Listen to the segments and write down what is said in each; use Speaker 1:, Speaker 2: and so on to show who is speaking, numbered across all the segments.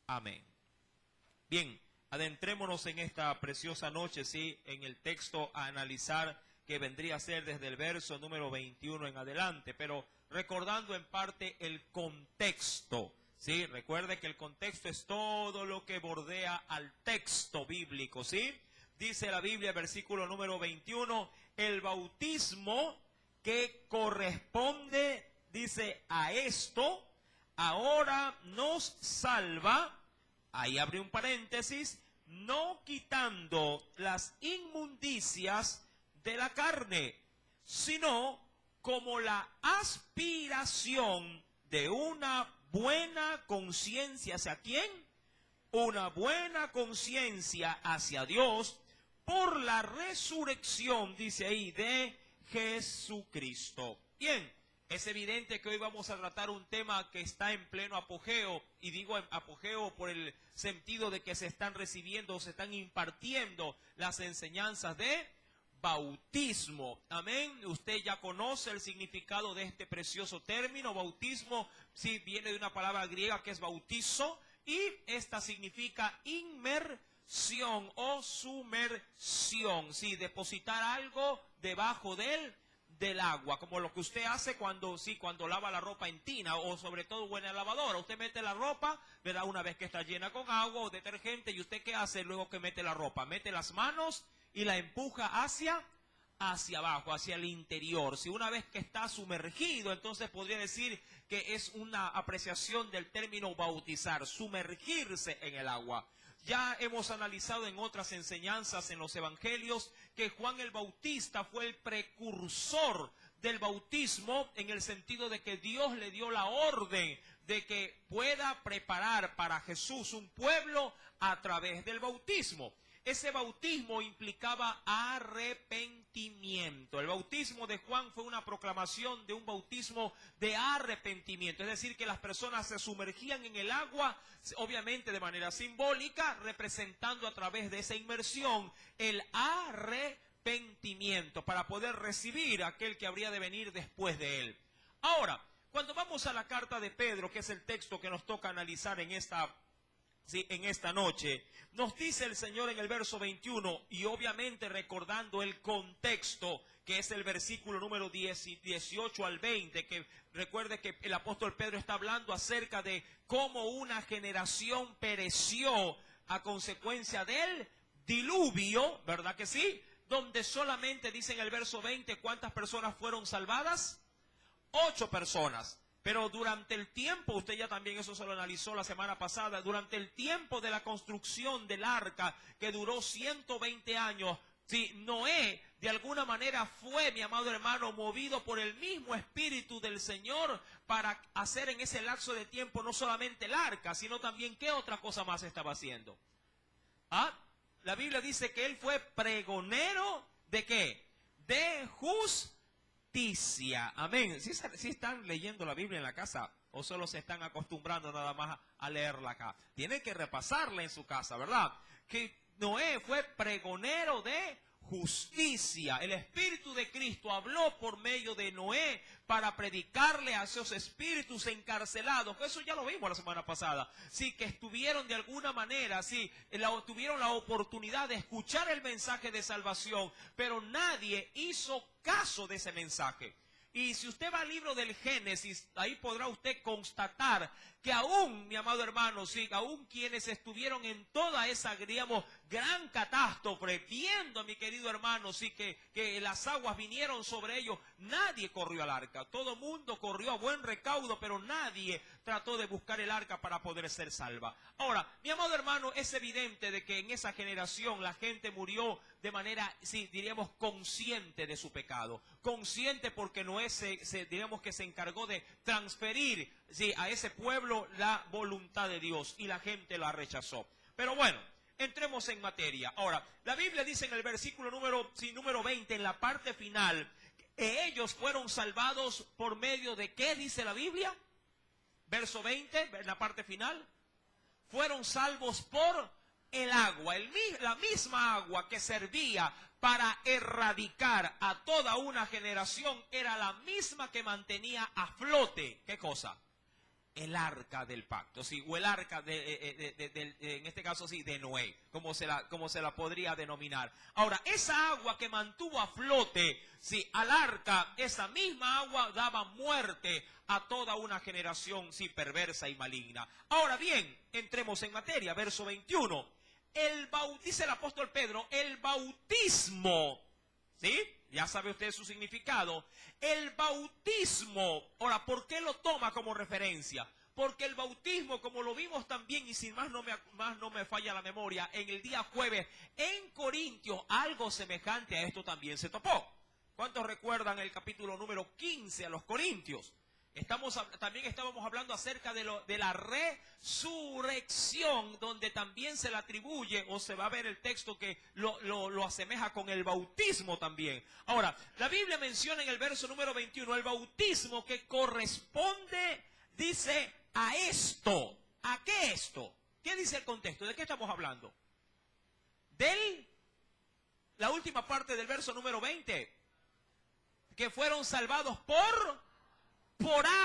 Speaker 1: Amén. Bien, adentrémonos en esta preciosa noche, sí, en el texto a analizar que vendría a ser desde el verso número 21 en adelante, pero recordando en parte el contexto, sí, recuerde que el contexto es todo lo que bordea al texto bíblico, sí. Dice la Biblia, versículo número 21, el bautismo que corresponde, dice, a esto, ahora nos salva, ahí abre un paréntesis, no quitando las inmundicias de la carne, sino como la aspiración de una buena conciencia. ¿Hacia quién? Una buena conciencia hacia Dios por la resurrección, dice ahí, de Jesucristo. Bien, es evidente que hoy vamos a tratar un tema que está en pleno apogeo, y digo apogeo por el sentido de que se están recibiendo, se están impartiendo las enseñanzas de bautismo. Amén. Usted ya conoce el significado de este precioso término. Bautismo, sí, viene de una palabra griega que es bautizo, y esta significa inmersión o sumersión. Sí, depositar algo debajo del agua, como lo que usted hace cuando lava la ropa en tina, o sobre todo en la lavadora. Usted mete la ropa, ¿verdad? Una vez que está llena con agua o detergente, ¿y usted qué hace luego que mete la ropa? Mete las manos y la empuja hacia abajo, hacia el interior. Si una vez que está sumergido, entonces podría decir que es una apreciación del término bautizar, sumergirse en el agua. Ya hemos analizado en otras enseñanzas en los evangelios que Juan el Bautista fue el precursor del bautismo, en el sentido de que Dios le dio la orden de que pueda preparar para Jesús un pueblo a través del bautismo. Ese bautismo implicaba arrepentimiento. El bautismo de Juan fue una proclamación de un bautismo de arrepentimiento. Es decir, que las personas se sumergían en el agua, obviamente de manera simbólica, representando a través de esa inmersión el arrepentimiento para poder recibir a aquel que habría de venir después de él. Ahora, cuando vamos a la carta de Pedro, que es el texto que nos toca analizar en esta noche, nos dice el Señor en el verso 21, y obviamente recordando el contexto, que es el versículo número 18 al 20, que recuerde que el apóstol Pedro está hablando acerca de cómo una generación pereció a consecuencia del diluvio, ¿verdad que sí? Donde solamente dice en el verso 20, ¿cuántas personas fueron salvadas? 8 personas. Pero durante el tiempo, usted ya también eso se lo analizó la semana pasada, durante el tiempo de la construcción del arca, que duró 120 años, sí, Noé de alguna manera fue, mi amado hermano, movido por el mismo Espíritu del Señor para hacer en ese lapso de tiempo no solamente el arca, sino también ¿qué otra cosa más estaba haciendo? La Biblia dice que él fue pregonero ¿de qué? De justicia. Amén. ¿Sí están leyendo la Biblia en la casa o solo se están acostumbrando nada más a leerla acá? Tienen que repasarla en su casa, ¿verdad? Que Noé fue pregonero de justicia. El Espíritu de Cristo habló por medio de Noé para predicarle a esos espíritus encarcelados. Eso ya lo vimos la semana pasada. Sí, que estuvieron de alguna manera, sí, tuvieron la oportunidad de escuchar el mensaje de salvación, pero nadie hizo caso de ese mensaje. Y si usted va al libro del Génesis, ahí podrá usted constatar que aún, mi amado hermano, sí, aún quienes estuvieron en toda esa, digamos, gran catástrofe, viendo, mi querido hermano, sí, que las aguas vinieron sobre ellos, nadie corrió al arca. Todo mundo corrió a buen recaudo, pero nadie trató de buscar el arca para poder ser salva. Ahora, mi amado hermano, es evidente de que en esa generación la gente murió de manera, sí, diríamos, consciente de su pecado. Consciente porque Noé digamos que se encargó de transferir, sí, a ese pueblo la voluntad de Dios, y la gente la rechazó. Pero bueno, entremos en materia. Ahora, la Biblia dice en el versículo número 20, en la parte final, que ellos fueron salvados por medio de ¿qué dice la Biblia? Verso 20, en la parte final, fueron salvos por el agua, la misma agua que servía para erradicar a toda una generación, era la misma que mantenía a flote, ¿qué cosa? el arca del pacto, sí, o el arca en este caso sí, de Noé, como se la podría denominar. Ahora, esa agua que mantuvo a flote, sí, al arca, esa misma agua daba muerte a toda una generación, sí, perversa y maligna. Ahora bien, entremos en materia, verso 21. Dice el apóstol Pedro, el bautismo, ¿sí? Ya sabe usted su significado. El bautismo, ahora, ¿por qué lo toma como referencia? Porque el bautismo, como lo vimos también, y sin más no me falla la memoria, en el día jueves, en Corintios, algo semejante a esto también se topó. ¿Cuántos recuerdan el capítulo número 15 a los Corintios? También estábamos hablando acerca de la resurrección, donde también se le atribuye, o se va a ver el texto que lo asemeja con el bautismo también. Ahora, la Biblia menciona en el verso número 21, el bautismo que corresponde, dice, a esto. ¿A qué esto? ¿Qué dice el contexto? ¿De qué estamos hablando? La última parte del verso número 20, que fueron salvados por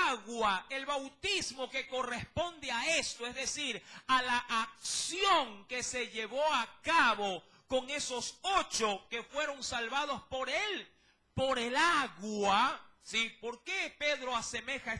Speaker 1: agua, el bautismo que corresponde a esto, es decir, a la acción que se llevó a cabo con esos 8 que fueron salvados por el agua. ¿Sí? ¿Por qué Pedro asemeja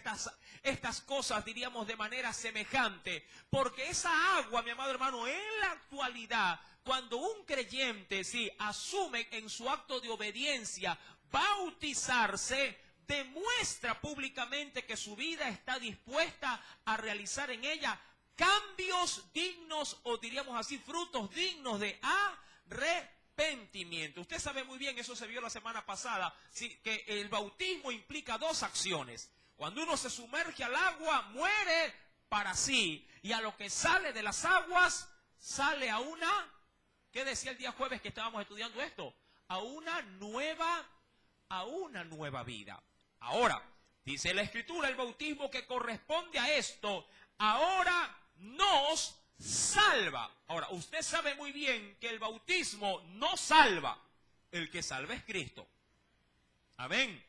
Speaker 1: estas cosas, diríamos, de manera semejante? Porque esa agua, mi amado hermano, en la actualidad, cuando un creyente, sí, asume en su acto de obediencia bautizarse, demuestra públicamente que su vida está dispuesta a realizar en ella cambios dignos, o diríamos así, frutos dignos de arrepentimiento. Usted sabe muy bien, eso se vio la semana pasada, sí, que el bautismo implica 2 acciones. Cuando uno se sumerge al agua, muere para sí, y a lo que sale de las aguas, sale a una, ¿qué decía el día jueves que estábamos estudiando esto? A una nueva vida. Ahora, dice la Escritura, el bautismo que corresponde a esto, ahora nos salva. Ahora, usted sabe muy bien que el bautismo no salva. El que salva es Cristo. Amén.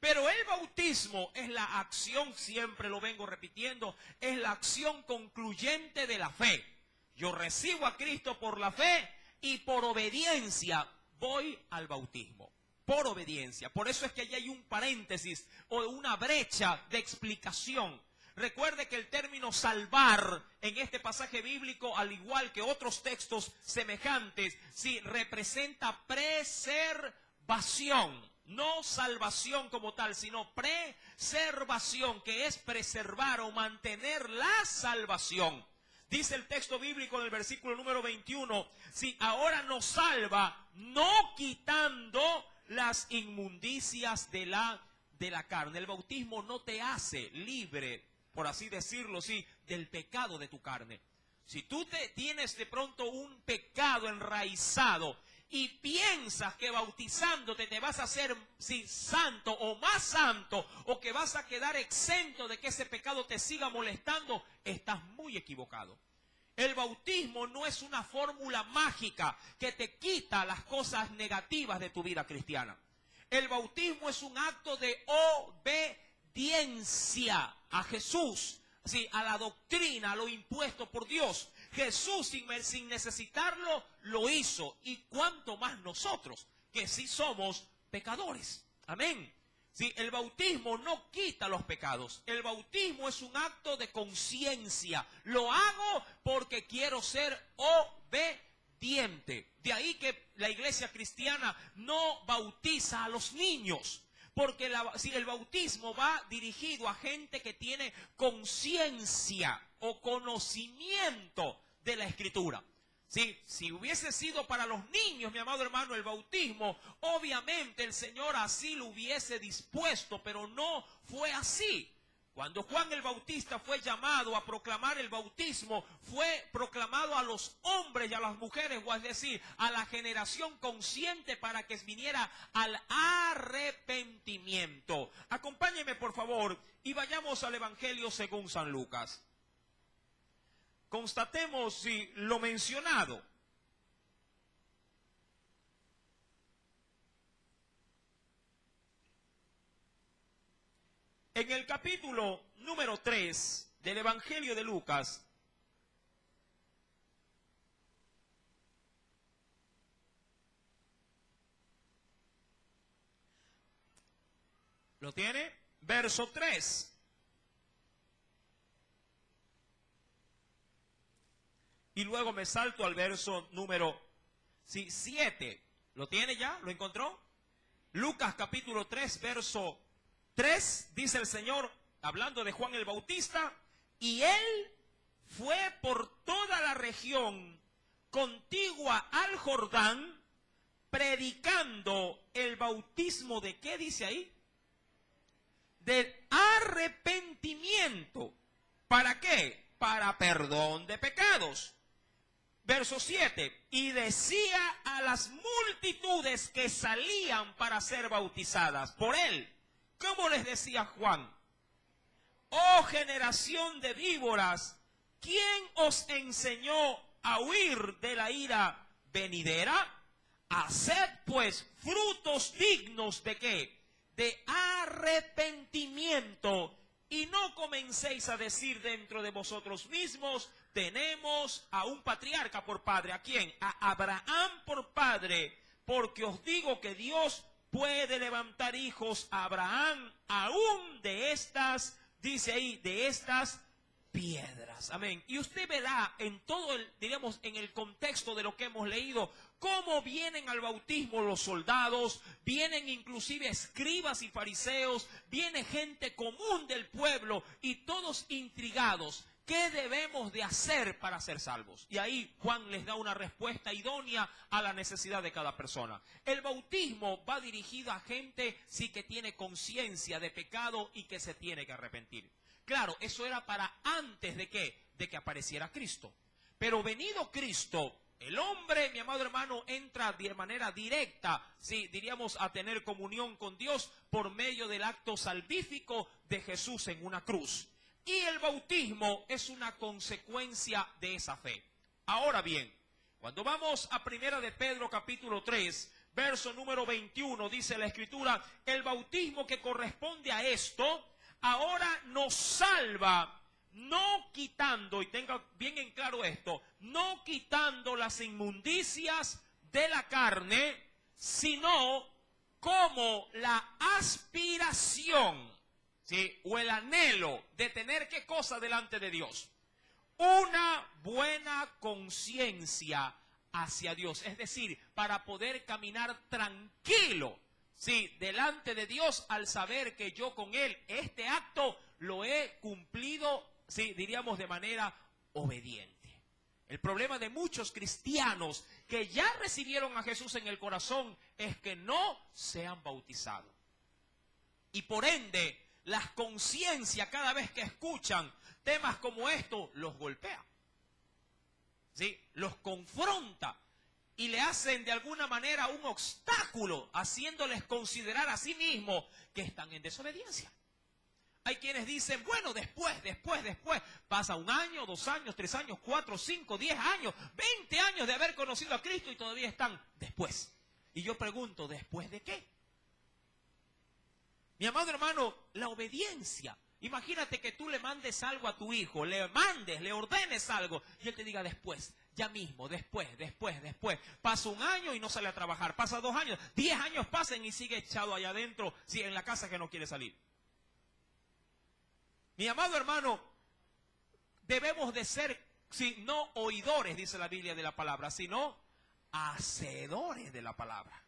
Speaker 1: Pero el bautismo es la acción, siempre lo vengo repitiendo, es la acción concluyente de la fe. Yo recibo a Cristo por la fe y por obediencia voy al bautismo. Por obediencia. Por eso es que allí hay un paréntesis o una brecha de explicación. Recuerde que el término salvar en este pasaje bíblico, al igual que otros textos semejantes, sí, representa preservación. No salvación como tal, sino preservación, que es preservar o mantener la salvación. Dice el texto bíblico en el versículo número 21, si ahora nos salva, no quitando las inmundicias de la carne. El bautismo no te hace libre, por así decirlo, sí, del pecado de tu carne. Si tú tienes de pronto un pecado enraizado y piensas que bautizándote te vas a hacer, sí, santo o más santo, o que vas a quedar exento de que ese pecado te siga molestando, estás muy equivocado. El bautismo no es una fórmula mágica que te quita las cosas negativas de tu vida cristiana. El bautismo es un acto de obediencia a Jesús, sí, a la doctrina, a lo impuesto por Dios. Jesús, sin necesitarlo, lo hizo. Y cuánto más nosotros, que sí somos pecadores. Amén. Sí, el bautismo no quita los pecados. El bautismo es un acto de conciencia. Lo hago porque quiero ser obediente. De ahí que la iglesia cristiana no bautiza a los niños. Porque si el bautismo va dirigido a gente que tiene conciencia o conocimiento de la Escritura. Sí, si hubiese sido para los niños, mi amado hermano, el bautismo, obviamente el Señor así lo hubiese dispuesto, pero no fue así. Cuando Juan el Bautista fue llamado a proclamar el bautismo, fue proclamado a los hombres y a las mujeres, o es decir, a la generación consciente, para que viniera al arrepentimiento. Acompáñenme, por favor, y vayamos al Evangelio según San Lucas. Constatemos lo mencionado. En el capítulo número 3 del Evangelio de Lucas. ¿Lo tiene? Verso 3. Y luego me salto al verso número 7. ¿Lo tiene ya? ¿Lo encontró? Lucas capítulo 3, verso 3, dice el Señor, hablando de Juan el Bautista, y él fue por toda la región contigua al Jordán, predicando el bautismo de, ¿qué dice ahí? Del arrepentimiento. ¿Para qué? Para perdón de pecados. Verso 7, y decía a las multitudes que salían para ser bautizadas por él, ¿cómo les decía Juan? Oh generación de víboras, ¿quién os enseñó a huir de la ira venidera? Haced pues frutos dignos de ¿qué? De arrepentimiento, y no comencéis a decir dentro de vosotros mismos, tenemos a un patriarca por padre. ¿A quién? A Abraham por padre, porque os digo que Dios puede levantar hijos a Abraham aún de estas, dice ahí, de estas piedras. Amén. Y usted verá en todo el, diríamos, en el contexto de lo que hemos leído, cómo vienen al bautismo los soldados, vienen inclusive escribas y fariseos, viene gente común del pueblo y todos intrigados. ¿Qué debemos de hacer para ser salvos? Y ahí Juan les da una respuesta idónea a la necesidad de cada persona. El bautismo va dirigido a gente sí que tiene conciencia de pecado y que se tiene que arrepentir. Claro, eso era para antes de ¿qué? De que apareciera Cristo. Pero venido Cristo, el hombre, mi amado hermano, entra de manera directa, sí, diríamos, a tener comunión con Dios por medio del acto salvífico de Jesús en una cruz. Y el bautismo es una consecuencia de esa fe. Ahora bien, cuando vamos a Primera de Pedro capítulo 3, verso número 21, dice la Escritura, el bautismo que corresponde a esto, ahora nos salva, no quitando, y tenga bien en claro esto, no quitando las inmundicias de la carne, sino como la aspiración, ¿sí? O el anhelo de tener ¿qué cosa delante de Dios? Una buena conciencia hacia Dios. Es decir, para poder caminar tranquilo, ¿sí? Delante de Dios al saber que yo con Él, este acto lo he cumplido, ¿sí? Diríamos de manera obediente. El problema de muchos cristianos que ya recibieron a Jesús en el corazón es que no se han bautizado. Y por ende, las conciencias cada vez que escuchan temas como esto, los golpea, ¿sí? Los confronta y le hacen de alguna manera un obstáculo, haciéndoles considerar a sí mismos que están en desobediencia. Hay quienes dicen, bueno, después, pasa 1 año, 2 años, 3 años, 4, 5, 10 años, 20 años de haber conocido a Cristo y todavía están después. Y yo pregunto, ¿después de qué? Mi amado hermano, la obediencia. Imagínate que tú le mandes algo a tu hijo, le ordenes algo, y él te diga después, ya mismo, después. Pasa 1 año y no sale a trabajar, pasa 2 años, 10 años pasan y sigue echado allá adentro, sí, en la casa que no quiere salir. Mi amado hermano, debemos de ser, sí, no oidores, dice la Biblia de la palabra, sino hacedores de la palabra.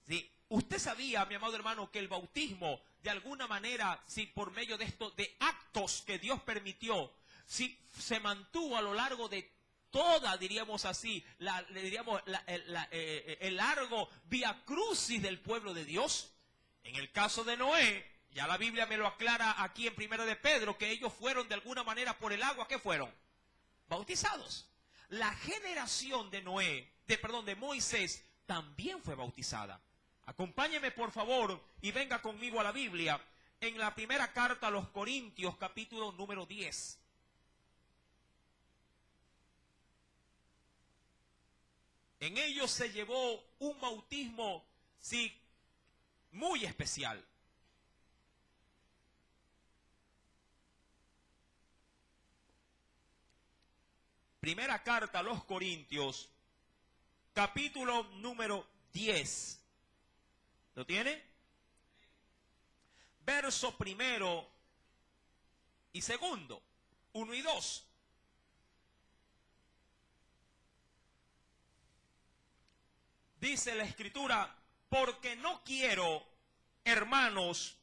Speaker 1: ¿Sí? Usted sabía, mi amado hermano, que el bautismo, de alguna manera, si por medio de estos de actos que Dios permitió, si se mantuvo a lo largo de toda, diríamos así, el largo vía crucis del pueblo de Dios. En el caso de Noé, ya la Biblia me lo aclara aquí en Primera de Pedro, que ellos fueron de alguna manera por el agua, ¿qué fueron? Bautizados. La generación de de Moisés, también fue bautizada. Acompáñeme por favor y venga conmigo a la Biblia en la primera carta a los Corintios, capítulo número 10. En ellos se llevó un bautismo, sí, muy especial. Primera carta a los Corintios, capítulo número 10. ¿Lo tiene? Verso primero y segundo, 1 y 2. Dice la Escritura, porque no quiero, hermanos,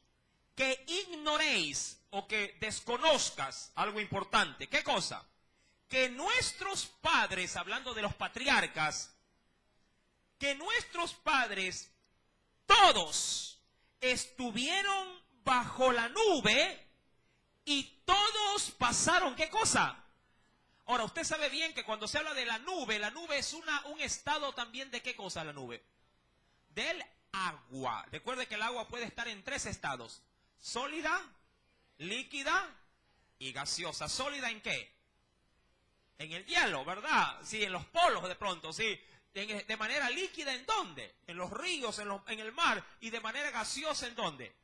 Speaker 1: que ignoréis o que desconozcas algo importante. ¿Qué cosa? Que nuestros padres, hablando de los patriarcas, que nuestros padres todos estuvieron bajo la nube y todos pasaron, ¿qué cosa? Ahora, usted sabe bien que cuando se habla de la nube es un estado también de ¿qué cosa la nube? Del agua. Recuerde que el agua puede estar en 3 estados: sólida, líquida y gaseosa. ¿Sólida en qué? En el hielo, ¿verdad? Sí, en los polos de pronto, sí. De manera líquida, ¿en dónde? En los ríos, en el mar. Y de manera gaseosa, ¿en dónde?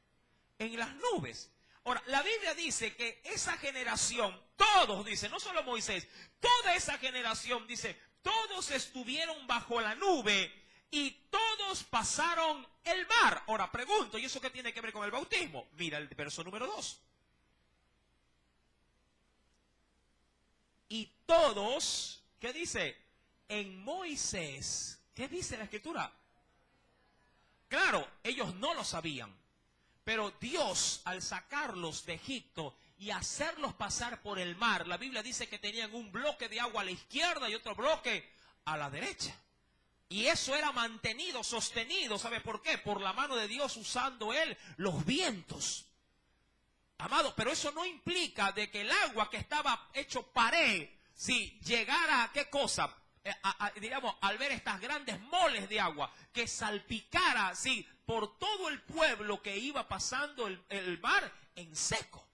Speaker 1: En las nubes. Ahora, la Biblia dice que esa generación, todos, dice, no solo Moisés, toda esa generación, dice, todos estuvieron bajo la nube y todos pasaron el mar. Ahora, pregunto, ¿y eso qué tiene que ver con el bautismo? Mira el verso número 2. Y todos, ¿qué dice? En Moisés, ¿qué dice la Escritura? Claro, ellos no lo sabían, pero Dios, al sacarlos de Egipto y hacerlos pasar por el mar, la Biblia dice que tenían un bloque de agua a la izquierda y otro bloque a la derecha. Y eso era mantenido, sostenido, ¿sabe por qué? Por la mano de Dios, usando Él los vientos. Amado, pero eso no implica de que el agua que estaba hecho pared, si llegara a qué cosa, digamos, al ver estas grandes moles de agua, que salpicara, sí, por todo el pueblo que iba pasando el mar en seco.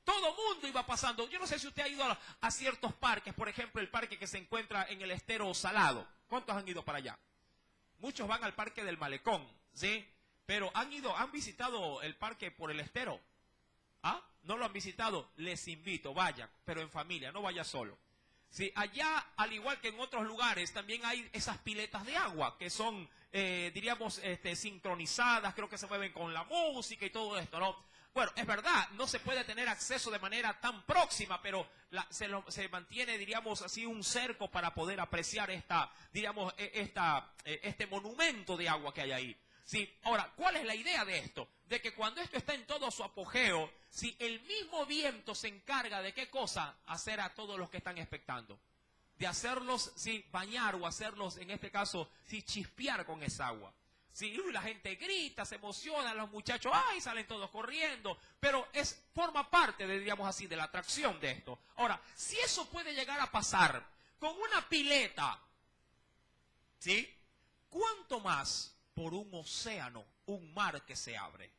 Speaker 1: Todo mundo iba pasando. Yo no sé si usted ha ido a ciertos parques, por ejemplo, el parque que se encuentra en el Estero Salado. ¿Cuántos han ido para allá? Muchos van al parque del Malecón, ¿sí? Pero han visitado el parque por el Estero. ¿Ah? ¿No lo han visitado? Les invito, vayan, pero en familia, no vaya solo. Sí, allá, al igual que en otros lugares, también hay esas piletas de agua que son, diríamos, sincronizadas, creo que se mueven con la música y todo esto, ¿no? Bueno, es verdad, no se puede tener acceso de manera tan próxima, pero se mantiene, diríamos así, un cerco para poder apreciar este monumento de agua que hay ahí. Sí, ahora, ¿cuál es la idea de esto? De que cuando esto está en todo su apogeo, si el mismo viento se encarga de qué cosa, hacer a todos los que están expectando, de hacerlos, sí, bañar o hacerlos, en este caso, sí, chispear con esa agua. Sí, la gente grita, se emociona, los muchachos, ¡ay!, salen todos corriendo, pero forma parte, diríamos así, de la atracción de esto. Ahora, si eso puede llegar a pasar con una pileta, ¿sí?, ¿cuánto más por un océano, un mar que se abre?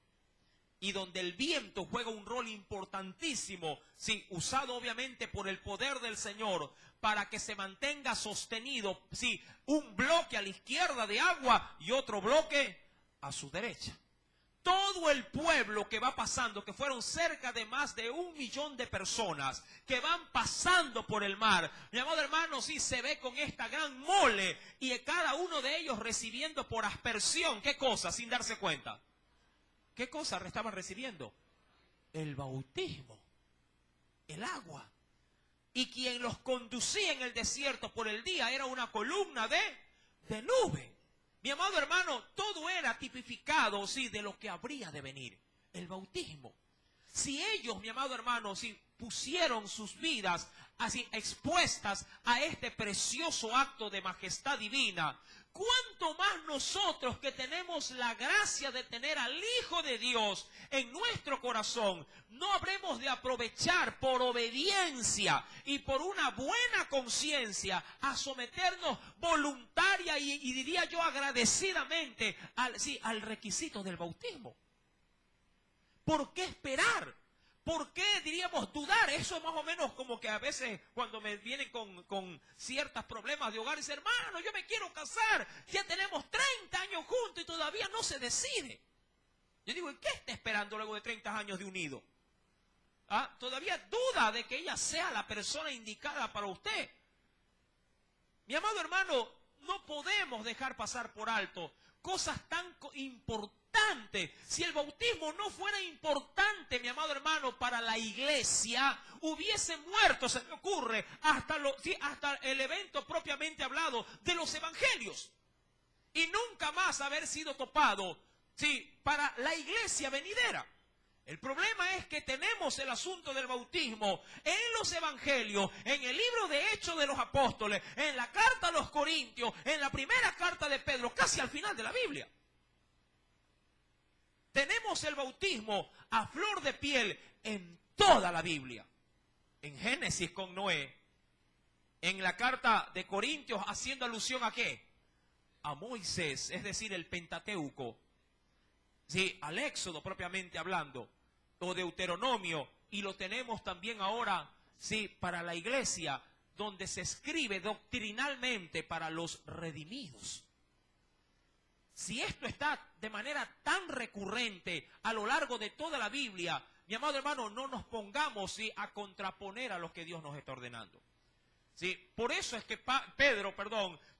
Speaker 1: Y donde el viento juega un rol importantísimo, sí, usado obviamente por el poder del Señor, para que se mantenga sostenido, sí, un bloque a la izquierda de agua y otro bloque a su derecha. Todo el pueblo que va pasando, que fueron cerca de más de 1 millón de personas que van pasando por el mar, mi amado hermano, sí, se ve con esta gran mole y cada uno de ellos recibiendo por aspersión, ¿qué cosa? Sin darse cuenta. ¿Qué cosa estaban recibiendo? El bautismo, el agua. Y quien los conducía en el desierto por el día era una columna de nube. Mi amado hermano, todo era tipificado, sí, de lo que habría de venir, el bautismo. Si ellos, mi amado hermano, si pusieron sus vidas así expuestas a este precioso acto de majestad divina, ¿cuánto más nosotros que tenemos la gracia de tener al Hijo de Dios en nuestro corazón, no habremos de aprovechar por obediencia y por una buena conciencia a someternos voluntaria y diría yo agradecidamente al requisito del bautismo? ¿Por qué esperar? ¿Por qué, diríamos, dudar? Eso es más o menos como que a veces cuando me vienen con ciertos problemas de hogar, dicen, hermano, yo me quiero casar, ya tenemos 30 años juntos y todavía no se decide. Yo digo, ¿y qué está esperando luego de 30 años de unido? ¿Ah? Todavía duda de que ella sea la persona indicada para usted. Mi amado hermano, no podemos dejar pasar por alto cosas tan importantes. Si el bautismo no fuera importante, mi amado hermano, para la iglesia, hubiese muerto, se me ocurre, hasta el evento propiamente hablado de los evangelios. Y nunca más haber sido topado, para la iglesia venidera. El problema es que tenemos el asunto del bautismo en los evangelios, en el libro de Hechos de los Apóstoles, en la carta a los Corintios, en la primera carta de Pedro, casi al final de la Biblia. Tenemos el bautismo a flor de piel en toda la Biblia. En Génesis con Noé, en la carta de Corintios haciendo alusión ¿a qué? A Moisés, es decir, el Pentateuco. Sí, al Éxodo propiamente hablando, o Deuteronomio, y lo tenemos también ahora, para la iglesia, donde se escribe doctrinalmente para los redimidos. Si esto está de manera tan recurrente a lo largo de toda la Biblia, mi amado hermano, no nos pongamos a contraponer a lo que Dios nos está ordenando. Por eso es que Pedro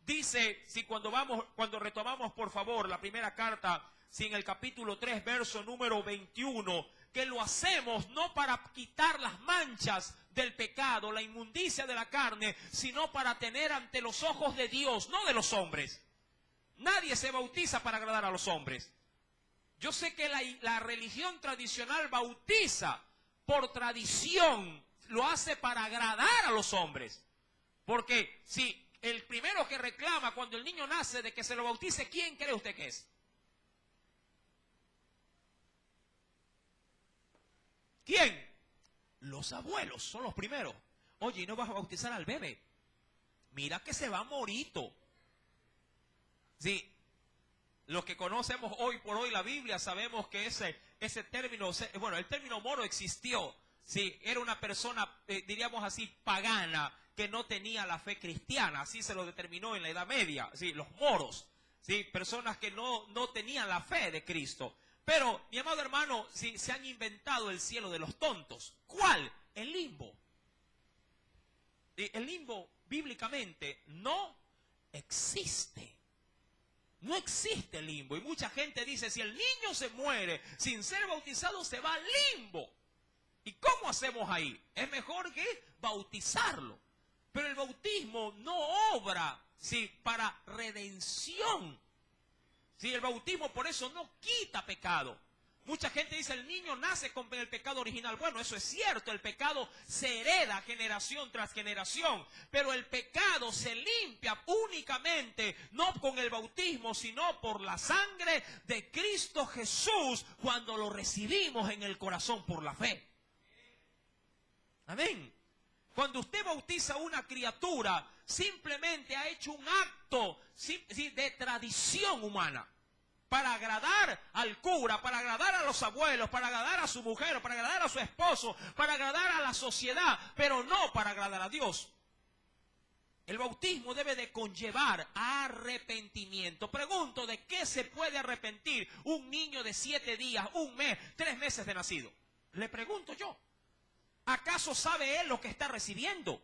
Speaker 1: dice, cuando retomamos por favor la primera carta, en el capítulo 3, verso número 21, que lo hacemos no para quitar las manchas del pecado, la inmundicia de la carne, sino para tener ante los ojos de Dios, no de los hombres. Nadie se bautiza para agradar a los hombres. Yo sé que la religión tradicional bautiza por tradición, lo hace para agradar a los hombres. Porque si el primero que reclama cuando el niño nace de que se lo bautice, ¿quién cree usted que es? ¿Quién? Los abuelos son los primeros. Oye, ¿y no vas a bautizar al bebé? Mira que se va morito. Los que conocemos hoy por hoy la Biblia sabemos que ese término, el término moro existió. Era una persona, diríamos así, pagana, que no tenía la fe cristiana. Así se lo determinó en la Edad Media, los moros, personas que no tenían la fe de Cristo. Pero, mi amado hermano, se han inventado el cielo de los tontos. ¿Cuál? El limbo. El limbo, bíblicamente, no existe. No existe el limbo. Y mucha gente dice, si el niño se muere sin ser bautizado, se va al limbo. ¿Y cómo hacemos ahí? Es mejor que bautizarlo. Pero el bautismo no obra, para redención. El bautismo por eso no quita pecado. Mucha gente dice, el niño nace con el pecado original. Bueno, eso es cierto, el pecado se hereda generación tras generación. Pero el pecado se limpia únicamente, no con el bautismo, sino por la sangre de Cristo Jesús, cuando lo recibimos en el corazón por la fe. Amén. Cuando usted bautiza a una criatura, simplemente ha hecho un acto de tradición humana. Para agradar al cura, para agradar a los abuelos, para agradar a su mujer, para agradar a su esposo, para agradar a la sociedad, pero no para agradar a Dios. El bautismo debe de conllevar arrepentimiento. Pregunto, ¿de qué se puede arrepentir un niño de 7 días, 1 mes, 3 meses de nacido? Le pregunto yo. ¿Acaso sabe él lo que está recibiendo?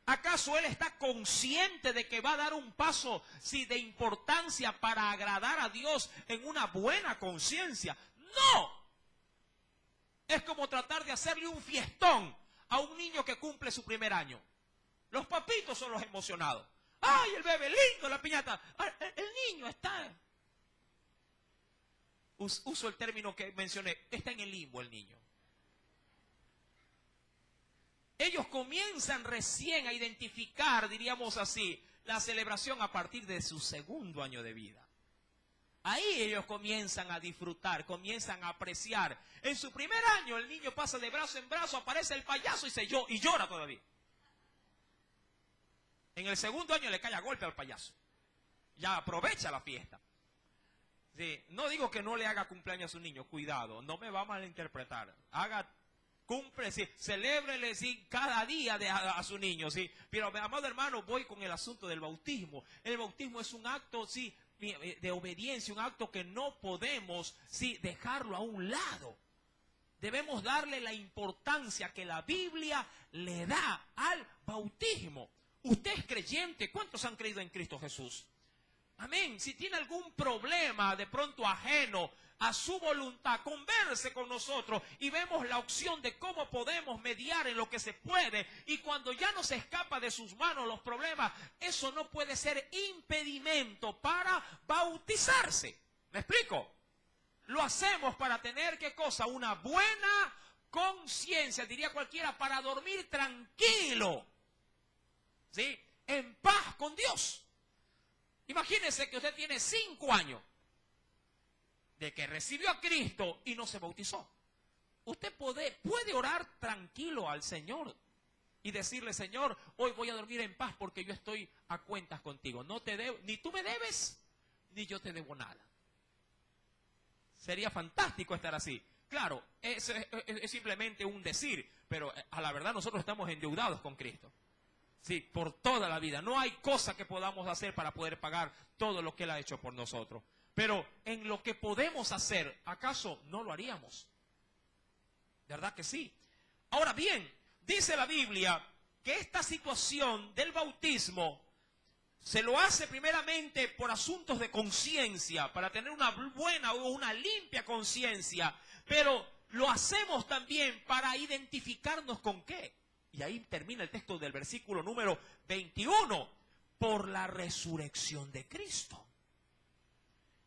Speaker 1: ¿Acaso él está consciente de que va a dar un paso de importancia para agradar a Dios en una buena conciencia? ¡No! Es como tratar de hacerle un fiestón a un niño que cumple su primer año. Los papitos son los emocionados. ¡Ay, el bebé lindo, la piñata! El niño está... Uso el término que mencioné. Está en el limbo el niño. Ellos comienzan recién a identificar, diríamos así, la celebración a partir de su 2º año de vida. Ahí ellos comienzan a disfrutar, comienzan a apreciar. En su primer año el niño pasa de brazo en brazo, aparece el payaso y llora todavía. En el 2º año le cae a golpe al payaso. Ya aprovecha la fiesta. No digo que no le haga cumpleaños a su niño, cuidado, no me va a malinterpretar. Cumple, celébrele cada día a su niño, Pero, amado hermano, voy con el asunto del bautismo. El bautismo es un acto, de obediencia, un acto que no podemos, dejarlo a un lado. Debemos darle la importancia que la Biblia le da al bautismo. Usted es creyente. ¿Cuántos han creído en Cristo Jesús? Amén. Si tiene algún problema de pronto ajeno a su voluntad, converse con nosotros y vemos la opción de cómo podemos mediar en lo que se puede. Y cuando ya no se escapa de sus manos los problemas, eso no puede ser impedimento para bautizarse. ¿Me explico? Lo hacemos para tener, ¿qué cosa? Una buena conciencia, diría cualquiera, para dormir tranquilo, ¿sí? En paz con Dios. Imagínese que usted tiene 5 años de que recibió a Cristo y no se bautizó. Usted puede orar tranquilo al Señor y decirle: Señor, hoy voy a dormir en paz porque yo estoy a cuentas contigo. No te debo, ni tú me debes, ni yo te debo nada. Sería fantástico estar así. Claro, es simplemente un decir, pero a la verdad nosotros estamos endeudados con Cristo. Sí, por toda la vida. No hay cosa que podamos hacer para poder pagar todo lo que Él ha hecho por nosotros. Pero en lo que podemos hacer, ¿acaso no lo haríamos? ¿Verdad que sí? Ahora bien, dice la Biblia que esta situación del bautismo se lo hace primeramente por asuntos de conciencia, para tener una buena o una limpia conciencia, pero lo hacemos también para identificarnos con ¿qué? Y ahí termina el texto del versículo número 21, por la resurrección de Cristo.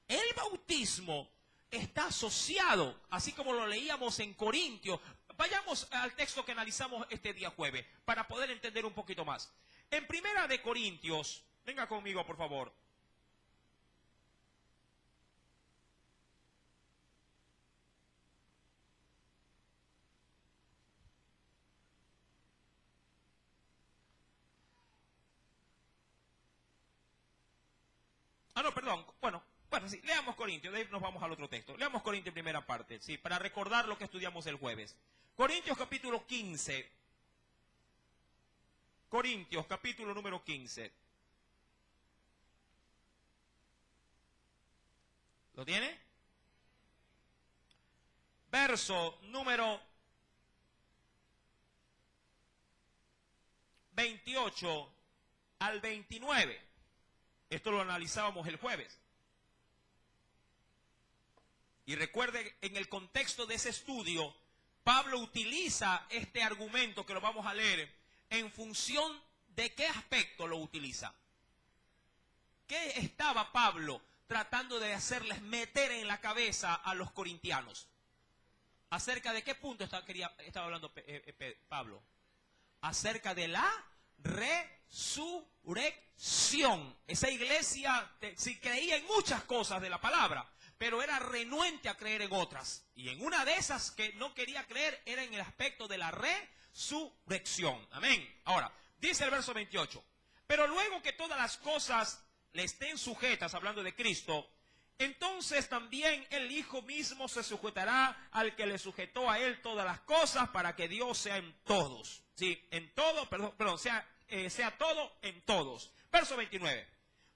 Speaker 1: El bautismo está asociado, así como lo leíamos en Corintios. Vayamos al texto que analizamos este día jueves, para poder entender un poquito más. En Primera de Corintios, venga conmigo por favor. No, perdón, bueno, sí, leamos Corintios, de ahí nos vamos al otro texto. Leamos Corintios primera parte, sí, para recordar lo que estudiamos el jueves. Corintios capítulo 15. Corintios capítulo número 15. ¿Lo tiene? Verso número 28 al 29. Esto lo analizábamos el jueves. Y recuerde, en el contexto de ese estudio, Pablo utiliza este argumento que lo vamos a leer en función de qué aspecto lo utiliza. ¿Qué estaba Pablo tratando de hacerles meter en la cabeza a los corintianos? ¿Acerca de qué punto estaba hablando Pablo? Acerca de la resurrección. Esa iglesia sí creía en muchas cosas de la palabra, pero era renuente a creer en otras. Y en una de esas que no quería creer era en el aspecto de la resurrección. Amén. Ahora, dice el verso 28. Pero luego que todas las cosas le estén sujetas, hablando de Cristo, entonces también el Hijo mismo se sujetará al que le sujetó a él todas las cosas, para que Dios sea en todos. Sí, en todo, sea todo en todos. Verso 29.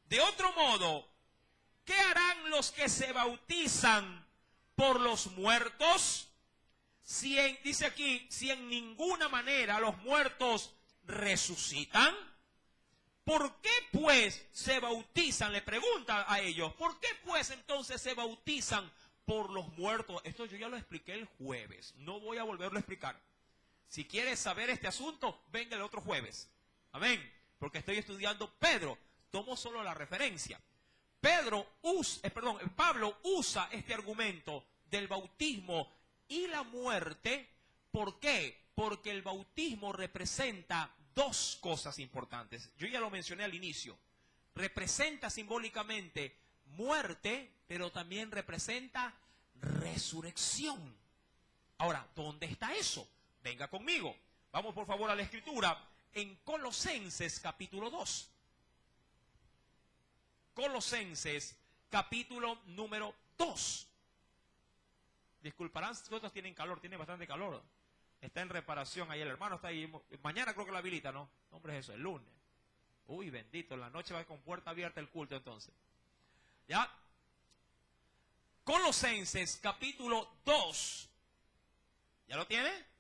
Speaker 1: De otro modo, ¿qué harán los que se bautizan por los muertos? Dice aquí, si en ninguna manera los muertos resucitan. ¿Por qué pues se bautizan? Le pregunta a ellos. ¿Por qué pues entonces se bautizan por los muertos? Esto yo ya lo expliqué el jueves. No voy a volverlo a explicar. Si quieres saber este asunto, venga el otro jueves. Amén. Porque estoy estudiando Pedro. Tomo solo la referencia. Pablo usa este argumento del bautismo y la muerte. ¿Por qué? Porque el bautismo representa dos cosas importantes. Yo ya lo mencioné al inicio. Representa simbólicamente muerte, pero también representa resurrección. Ahora, ¿dónde está eso? Venga conmigo. Vamos por favor a la escritura en Colosenses capítulo 2. Colosenses capítulo número 2. Disculparán si otros tienen calor, tiene bastante calor. Está en reparación ahí el hermano, está ahí. Mañana creo que la habilita, ¿no? Hombre, es eso, el lunes. Uy, bendito, en la noche va con puerta abierta el culto entonces. ¿Ya? Colosenses capítulo 2. ¿Ya lo tiene?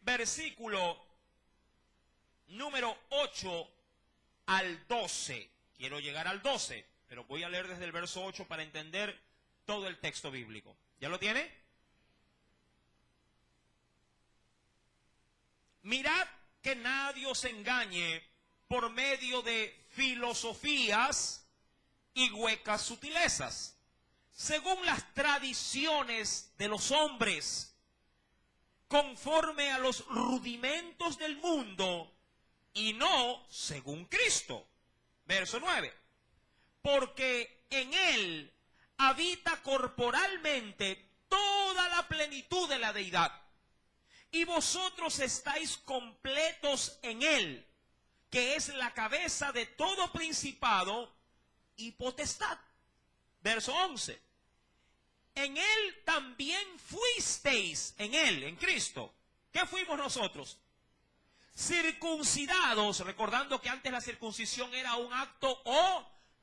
Speaker 1: versículo número 8 al 12. Quiero llegar al 12, pero voy a leer desde el verso 8 para entender todo el texto bíblico. ¿Ya lo tiene? Mirad que nadie os engañe por medio de filosofías y huecas sutilezas, según las tradiciones de los hombres, conforme a los rudimentos del mundo, y no según Cristo. Verso 9. Porque en Él habita corporalmente toda la plenitud de la deidad, y vosotros estáis completos en Él, que es la cabeza de todo principado y potestad. Verso 11. En Él también fuisteis, en Él, en Cristo. ¿Qué fuimos nosotros? Circuncidados, recordando que antes la circuncisión era un acto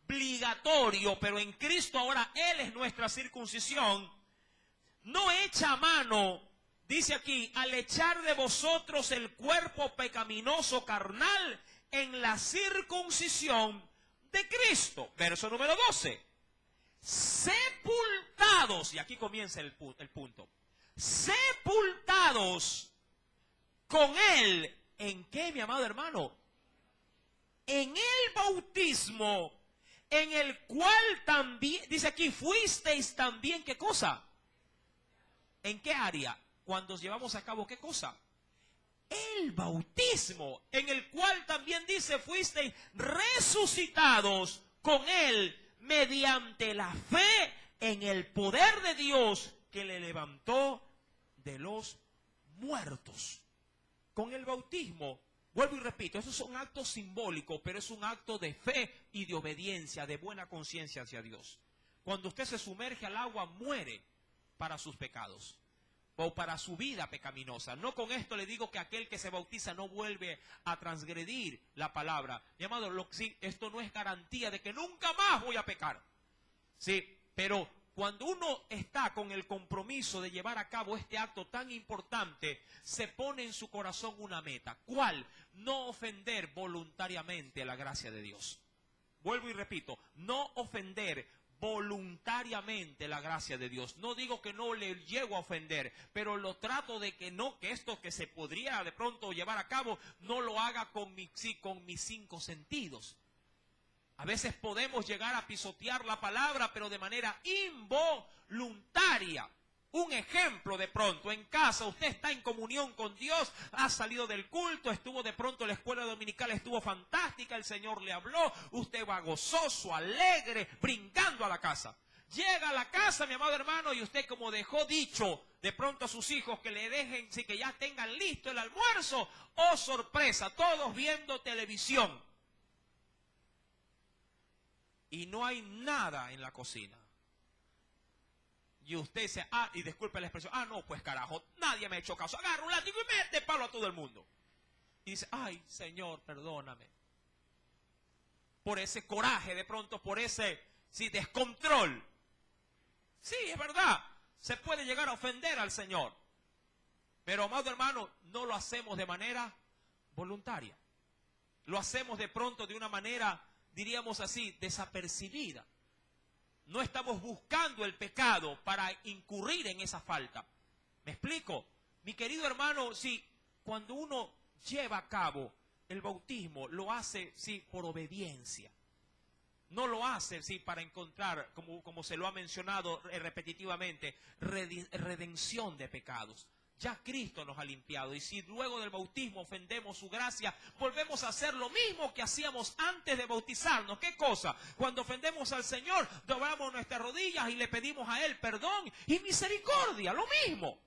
Speaker 1: obligatorio, pero en Cristo ahora Él es nuestra circuncisión, no hecha a mano, dice aquí, al echar de vosotros el cuerpo pecaminoso carnal en la circuncisión de Cristo. Verso número 12. Sepultados, y aquí comienza el punto, sepultados con Él. ¿En qué, mi amado hermano? En el bautismo, en el cual también, dice aquí, fuisteis también, ¿qué cosa? ¿En qué área? Cuando llevamos a cabo, ¿qué cosa? El bautismo, en el cual también dice, fuisteis resucitados con Él mediante la fe en el poder de Dios que le levantó de los muertos. Con el bautismo, vuelvo y repito, eso es un acto simbólico, pero es un acto de fe y de obediencia, de buena conciencia hacia Dios. Cuando usted se sumerge al agua, muere para sus pecados o para su vida pecaminosa. No con esto le digo que aquel que se bautiza no vuelve a transgredir la palabra. Mi amado, esto no es garantía de que nunca más voy a pecar. Sí, pero cuando uno está con el compromiso de llevar a cabo este acto tan importante, se pone en su corazón una meta. ¿Cuál? No ofender voluntariamente la gracia de Dios. Vuelvo y repito, no ofender voluntariamente la gracia de Dios. No digo que no le llego a ofender, pero lo trato de que no, que esto que se podría de pronto llevar a cabo, no lo haga con mis 5 sentidos. A veces podemos llegar a pisotear la palabra, pero de manera involuntaria. Un ejemplo de pronto, en casa, usted está en comunión con Dios, ha salido del culto, estuvo de pronto en la escuela dominical, estuvo fantástica, el Señor le habló, usted va gozoso, alegre, brincando a la casa. Llega a la casa, mi amado hermano, y usted como dejó dicho de pronto a sus hijos que le dejen, sí, que ya tengan listo el almuerzo, ¡oh sorpresa! Todos viendo televisión. Y no hay nada en la cocina. Y usted dice, y disculpe la expresión, no, pues carajo, nadie me ha hecho caso. Agarra un látigo y mete palo a todo el mundo. Y dice, ay, Señor, perdóname. Por ese coraje, de pronto, por ese descontrol. Sí, es verdad, se puede llegar a ofender al Señor. Pero, amado hermano, no lo hacemos de manera voluntaria. Lo hacemos de pronto de una manera, diríamos así, desapercibida. No estamos buscando el pecado para incurrir en esa falta. ¿Me explico? Mi querido hermano, cuando uno lleva a cabo el bautismo, lo hace, por obediencia. No lo hace, para encontrar, como se lo ha mencionado repetitivamente, redención de pecados. Ya Cristo nos ha limpiado, y si luego del bautismo ofendemos su gracia, volvemos a hacer lo mismo que hacíamos antes de bautizarnos. ¿Qué cosa? Cuando ofendemos al Señor, doblamos nuestras rodillas y le pedimos a Él perdón y misericordia, lo mismo.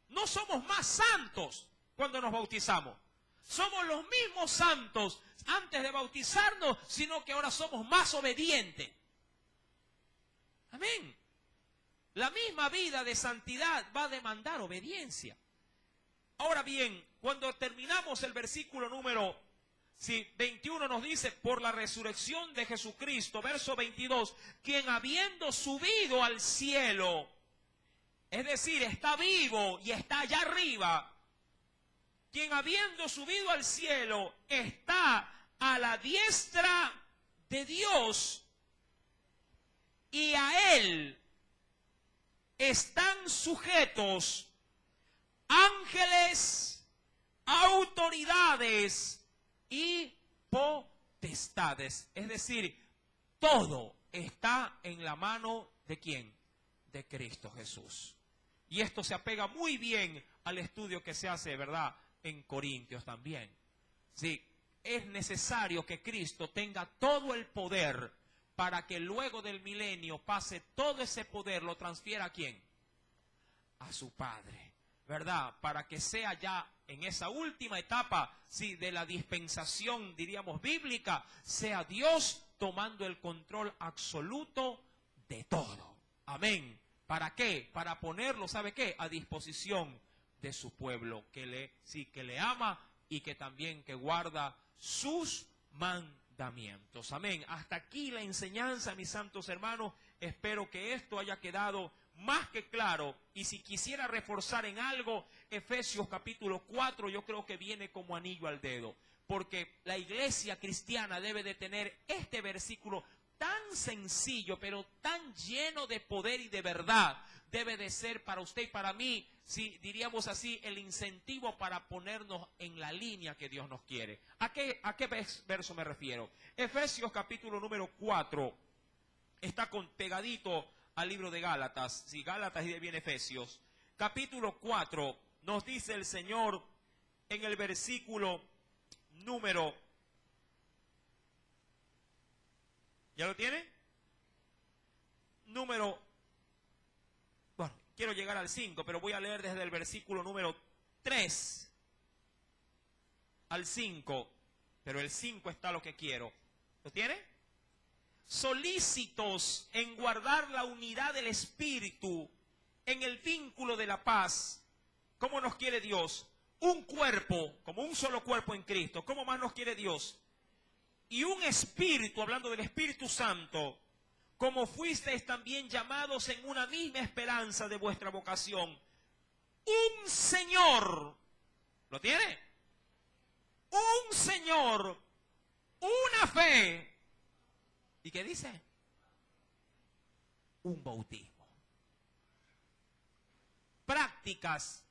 Speaker 1: No somos más santos cuando nos bautizamos. Somos los mismos santos antes de bautizarnos, sino que ahora somos más obedientes. Amén. La misma vida de santidad va a demandar obediencia. Ahora bien, cuando terminamos el versículo número 21 nos dice, por la resurrección de Jesucristo, verso 22, quien habiendo subido al cielo, es decir, está vivo y está allá arriba, quien habiendo subido al cielo está a la diestra de Dios, y a él están sujetos ángeles, autoridades y potestades. Es decir, todo está en la mano ¿de quién? De Cristo Jesús. Y esto se apega muy bien al estudio que se hace, ¿verdad?, en Corintios también. Sí, es necesario que Cristo tenga todo el poder para que luego del milenio pase todo ese poder, lo transfiera ¿a quién? A su Padre, ¿verdad? Para que sea ya en esa última etapa, sí, de la dispensación, diríamos, bíblica, sea Dios tomando el control absoluto de todo. Amén. ¿Para qué? Para ponerlo, ¿sabe qué? A disposición de su pueblo, que le ama y que también que guarda sus mandamientos. Amén. Hasta aquí la enseñanza, mis santos hermanos. Espero que esto haya quedado más que claro. Y si quisiera reforzar en algo, Efesios capítulo 4, yo creo que viene como anillo al dedo. Porque la iglesia cristiana debe de tener este versículo tan sencillo, pero tan lleno de poder y de verdad. Debe de ser para usted y para mí, si diríamos así, el incentivo para ponernos en la línea que Dios nos quiere. ¿A qué verso me refiero? Efesios capítulo número 4 está pegadito al libro de Gálatas. Si Gálatas y de ahí viene Efesios. Capítulo 4 nos dice el Señor en el versículo número... ¿Ya lo tiene? Bueno, quiero llegar al 5, pero voy a leer desde el versículo número 3 al 5, pero el 5 está lo que quiero. ¿Lo tiene? Solícitos en guardar la unidad del Espíritu en el vínculo de la paz. ¿Cómo nos quiere Dios? Un cuerpo, como un solo cuerpo en Cristo. ¿Cómo más nos quiere Dios? Y un espíritu, hablando del Espíritu Santo, como fuisteis también llamados en una misma esperanza de vuestra vocación. Un Señor, ¿lo tiene? Un Señor, una fe. ¿Y qué dice? Un bautismo. Prácticas,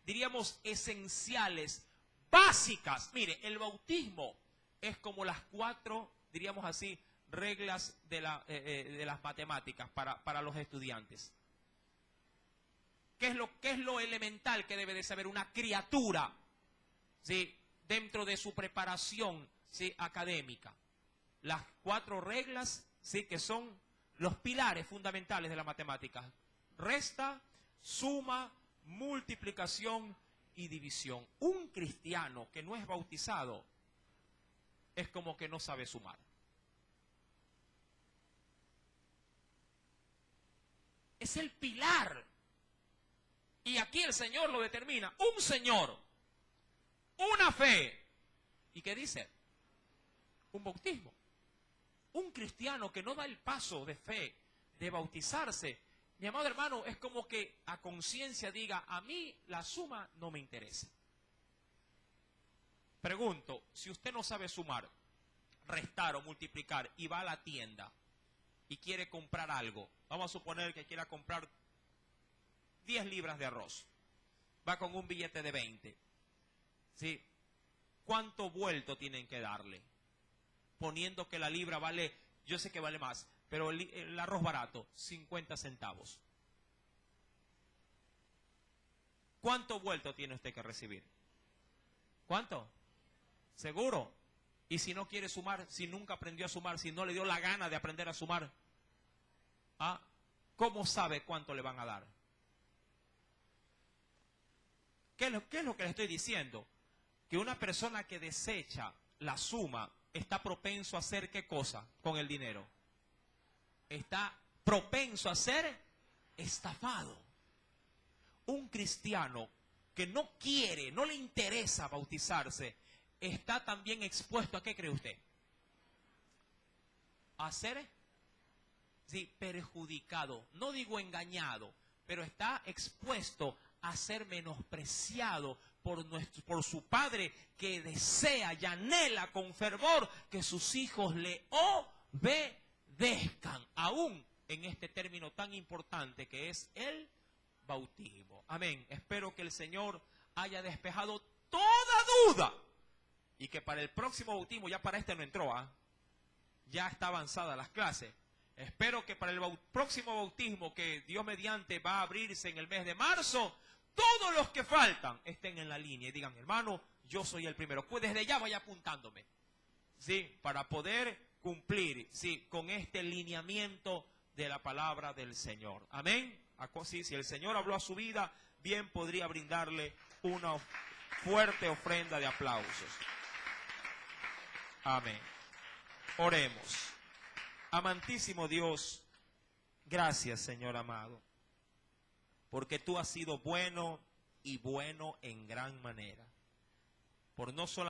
Speaker 1: diríamos, esenciales, básicas. Mire, el bautismo es como las 4, diríamos así, reglas de las matemáticas para los estudiantes. ¿Qué es lo elemental que debe de saber una criatura, ¿sí?, dentro de su preparación, ¿sí?, académica? Las 4 reglas, ¿sí?, que son los pilares fundamentales de la matemática: resta, suma, multiplicación y división. Un cristiano que no es bautizado es como que no sabe sumar. Es el pilar. Y aquí el Señor lo determina. Un Señor, una fe. ¿Y qué dice? Un bautismo. Un cristiano que no da el paso de fe, de bautizarse, mi amado hermano, es como que a conciencia diga: a mí la suma no me interesa. Pregunto, si usted no sabe sumar, restar o multiplicar y va a la tienda y quiere comprar algo, vamos a suponer que quiera comprar 10 libras de arroz, va con un billete de 20, ¿sí? ¿Cuánto vuelto tienen que darle? Poniendo que la libra vale, yo sé que vale más, pero el arroz barato, 50 centavos. ¿Cuánto vuelto tiene usted que recibir? ¿Cuánto? ¿Seguro? Y si no quiere sumar, si nunca aprendió a sumar, si no le dio la gana de aprender a sumar, ¿ah?, ¿cómo sabe cuánto le van a dar? ¿Qué es lo que le estoy diciendo? Que una persona que desecha la suma está propenso a hacer ¿qué cosa con el dinero? Está propenso a ser estafado. Un cristiano que no quiere, no le interesa bautizarse, está también expuesto a ¿qué cree usted? A ser, sí, perjudicado. No digo engañado, pero está expuesto a ser menospreciado por su padre, que desea y anhela con fervor que sus hijos le obedezcan, aún en este término tan importante que es el bautismo. Amén. Espero que el Señor haya despejado toda duda y que para el próximo bautismo, ya para este no entró, ya está avanzada las clases. Espero que para el próximo bautismo, que Dios mediante va a abrirse en el mes de marzo, todos los que faltan estén en la línea y digan: hermano, yo soy el primero. Pues desde ya vaya apuntándome, ¿sí? Para poder cumplir, ¿sí?, con este lineamiento de la palabra del Señor. Amén. Sí, si el Señor habló a su vida, bien podría brindarle una fuerte ofrenda de aplausos. Amén. Oremos. Amantísimo Dios, gracias, Señor amado, porque tú has sido bueno y bueno en gran manera. Por no solamente